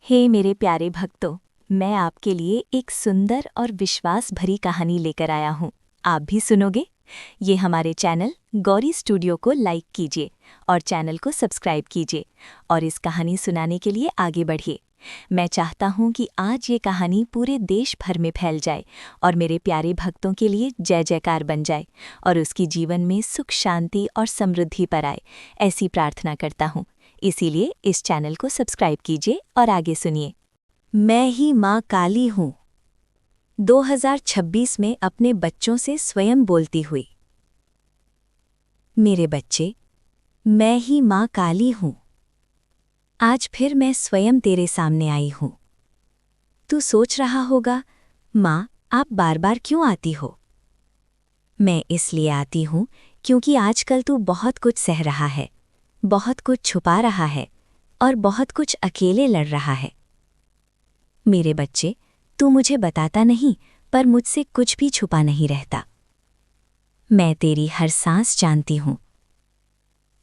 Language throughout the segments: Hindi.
हे मेरे प्यारे भक्तों, मैं आपके लिए एक सुंदर और विश्वास भरी कहानी लेकर आया हूँ। आप भी सुनोगे? ये हमारे चैनल गौरी स्टूडियो को लाइक कीजिए और चैनल को सब्सक्राइब कीजिए और इस कहानी सुनाने के लिए आगे बढ़िए। मैं चाहता हूँ कि आज ये कहानी पूरे देश भर में फैल जाए और मेरे प्यारे भक्तों के लिए जय जयकार बन जाए और उसकी जीवन में सुख, शांति और समृद्धि पर आए, ऐसी प्रार्थना करता हूँ। इसीलिए इस चैनल को सब्सक्राइब कीजिए और आगे सुनिए। मैं ही माँ काली हूँ। 2026 में अपने बच्चों से स्वयं बोलती हुई। मेरे बच्चे, मैं ही माँ काली हूँ। आज फिर मैं स्वयं तेरे सामने आई हूँ। तू सोच रहा होगा, माँ आप बार बार क्यों आती हो? मैं इसलिए आती हूँ क्योंकि आजकल तू बहुत कुछ सह रहा है, बहुत कुछ छुपा रहा है और बहुत कुछ अकेले लड़ रहा है। मेरे बच्चे, तू मुझे बताता नहीं, पर मुझसे कुछ भी छुपा नहीं रहता। मैं तेरी हर सांस जानती हूँ।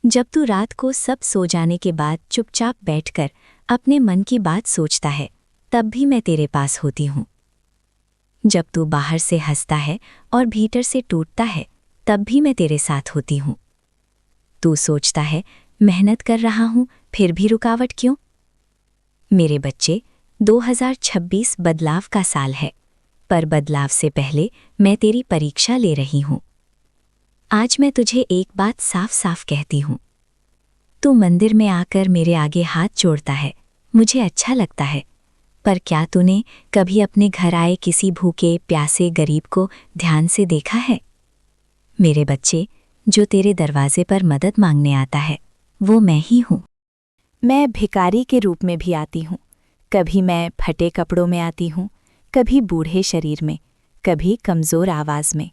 जब तू रात को सब सो जाने के बाद चुपचाप बैठकर अपने मन की बात सोचता है, तब भी मैं तेरे पास होती हूँ। जब तू बाहर से हंसता है और भीतर से टूटता है, तब भी मैं तेरे साथ होती हूँ। तू सोचता है, मेहनत कर रहा हूँ, फिर भी रुकावट क्यों? मेरे बच्चे, 2026 बदलाव का साल है, पर बदलाव से पहले मैं तेरी परीक्षा ले रही हूँ। आज मैं तुझे एक बात साफ साफ कहती हूँ। तू मंदिर में आकर मेरे आगे हाथ जोड़ता है, मुझे अच्छा लगता है, पर क्या तूने कभी अपने घर आए किसी भूखे प्यासे गरीब को ध्यान से देखा है? मेरे बच्चे, जो तेरे दरवाजे पर मदद मांगने आता है, वो मैं ही हूँ। मैं भिखारी के रूप में भी आती हूँ। कभी मैं फटे कपड़ों में आती हूँ, कभी बूढ़े शरीर में, कभी कमज़ोर आवाज़ में।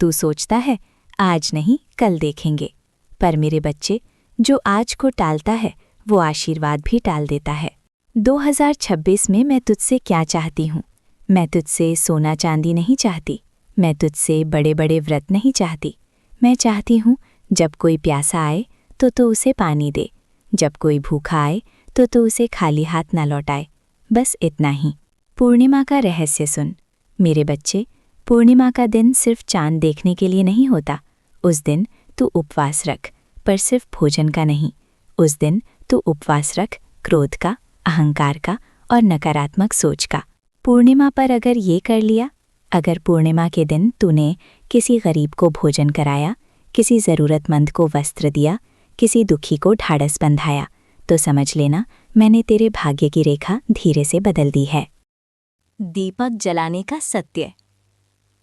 तू सोचता है, आज नहीं कल देखेंगे, पर मेरे बच्चे, जो आज को टालता है वो आशीर्वाद भी टाल देता है। 2026 में मैं तुझसे क्या चाहती हूँ? मैं तुझसे सोना चांदी नहीं चाहती, मैं तुझसे बड़े बड़े व्रत नहीं चाहती। मैं चाहती हूँ जब कोई प्यासा आए तो उसे पानी दे, जब कोई भूखा आए तो उसे खाली हाथ ना लौटाए। बस इतना ही। पूर्णिमा का रहस्य सुन। मेरे बच्चे, पूर्णिमा का दिन सिर्फ चांद देखने के लिए नहीं होता। उस दिन तू उपवास रख, पर सिर्फ भोजन का नहीं। उस दिन तू उपवास रख क्रोध का, अहंकार का और नकारात्मक सोच का। पूर्णिमा पर अगर ये कर लिया, अगर पूर्णिमा के दिन तूने किसी गरीब को भोजन कराया, किसी ज़रूरतमंद को वस्त्र दिया, किसी दुखी को ढाढ़स बंधाया, तो समझ लेना मैंने तेरे भाग्य की रेखा धीरे से बदल दी है। दीपक जलाने का सत्य।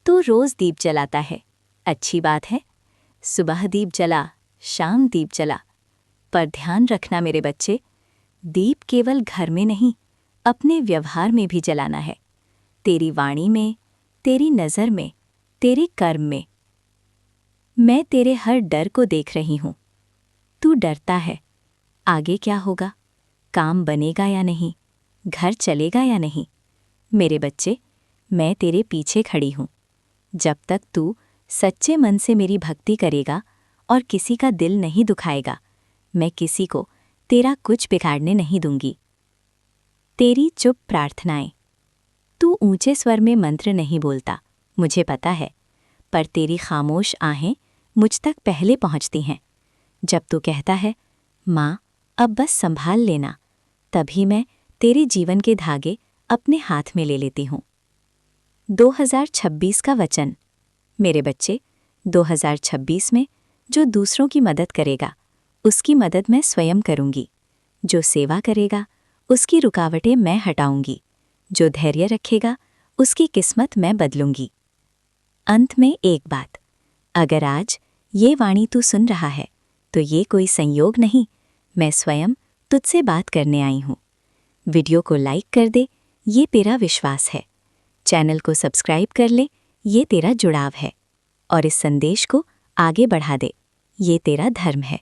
तू रोज़ दीप जलाता है, अच्छी बात है। सुबह दीप जला, शाम दीप जला, पर ध्यान रखना मेरे बच्चे, दीप केवल घर में नहीं, अपने व्यवहार में भी जलाना है। तेरी वाणी में, तेरी नज़र में, तेरे कर्म में। मैं तेरे हर डर को देख रही हूँ। तू डरता है, आगे क्या होगा, काम बनेगा या नहीं, घर चलेगा या नहीं। मेरे बच्चे, मैं तेरे पीछे खड़ी हूँ। जब तक तू सच्चे मन से मेरी भक्ति करेगा और किसी का दिल नहीं दुखाएगा, मैं किसी को तेरा कुछ बिगाड़ने नहीं दूंगी। तेरी चुप प्रार्थनाएं। तू ऊंचे स्वर में मंत्र नहीं बोलता, मुझे पता है, पर तेरी खामोश आहें मुझ तक पहले पहुंचती हैं। जब तू कहता है, माँ अब बस संभाल लेना, तभी मैं तेरे जीवन के धागे अपने हाथ में ले लेती हूँ। 2026 का वचन। मेरे बच्चे, 2026 में जो दूसरों की मदद करेगा, उसकी मदद मैं स्वयं करूंगी। जो सेवा करेगा, उसकी रुकावटें मैं हटाऊंगी। जो धैर्य रखेगा, उसकी किस्मत मैं बदलूंगी। अंत में एक बात, अगर आज ये वाणी तू सुन रहा है, तो ये कोई संयोग नहीं, मैं स्वयं तुझसे बात करने आई हूँ। वीडियो को लाइक कर दे, ये तेरा विश्वास है। चैनल को सब्सक्राइब कर ले, ये तेरा जुड़ाव है। और इस संदेश को आगे बढ़ा दे, ये तेरा धर्म है।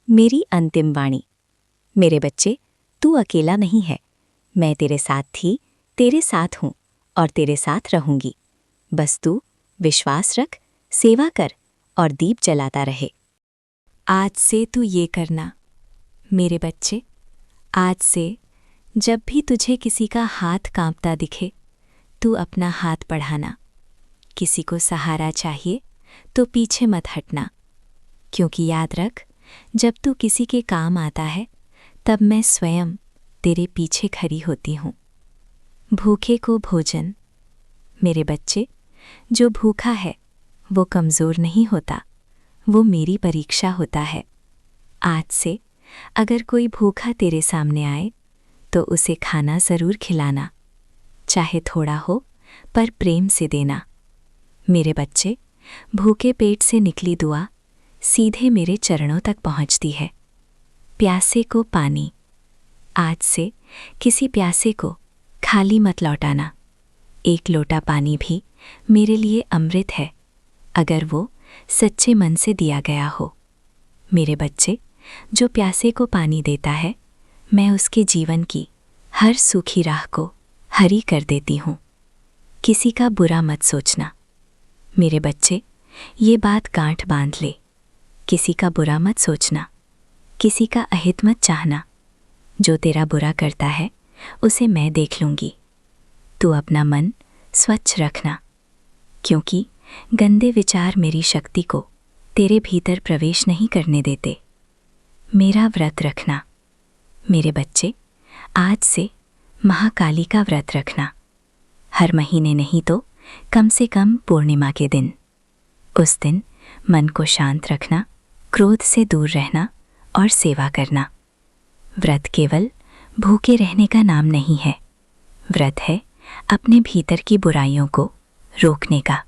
मेरी अंतिम वाणी। मेरे बच्चे, तू अकेला नहीं है। मैं तेरे साथ थी, तेरे साथ हूँ और तेरे साथ रहूंगी। बस तू विश्वास रख, सेवा कर और दीप जलाता रहे। आज से तू ये करना। मेरे बच्चे, आज से जब भी तुझे किसी का हाथ कांपता दिखे, तू अपना हाथ बढ़ाना। किसी को सहारा चाहिए तो पीछे मत हटना, क्योंकि याद रख, जब तू किसी के काम आता है तब मैं स्वयं तेरे पीछे खड़ी होती हूँ। भूखे को भोजन। मेरे बच्चे, जो भूखा है वो कमज़ोर नहीं होता, वो मेरी परीक्षा होता है। आज से अगर कोई भूखा तेरे सामने आए तो उसे खाना ज़रूर खिलाना, चाहे थोड़ा हो पर प्रेम से देना। मेरे बच्चे, भूखे पेट से निकली दुआ सीधे मेरे चरणों तक पहुंचती है। प्यासे को पानी। आज से किसी प्यासे को खाली मत लौटाना। एक लोटा पानी भी मेरे लिए अमृत है, अगर वो सच्चे मन से दिया गया हो। मेरे बच्चे, जो प्यासे को पानी देता है, मैं उसके जीवन की हर सूखी राह को हरी कर देती हूँ। किसी का बुरा मत सोचना। मेरे बच्चे, ये बात गांठ बांध ले। किसी का बुरा मत सोचना, किसी का अहित मत चाहना। जो तेरा बुरा करता है उसे मैं देख लूँगी। तू अपना मन स्वच्छ रखना, क्योंकि गंदे विचार मेरी शक्ति को तेरे भीतर प्रवेश नहीं करने देते। मेरा व्रत रखना। मेरे बच्चे, आज से महाकाली का व्रत रखना। हर महीने नहीं तो कम से कम पूर्णिमा के दिन। उस दिन मन को शांत रखना, क्रोध से दूर रहना और सेवा करना। व्रत केवल भूखे रहने का नाम नहीं है, व्रत है अपने भीतर की बुराइयों को रोकने का।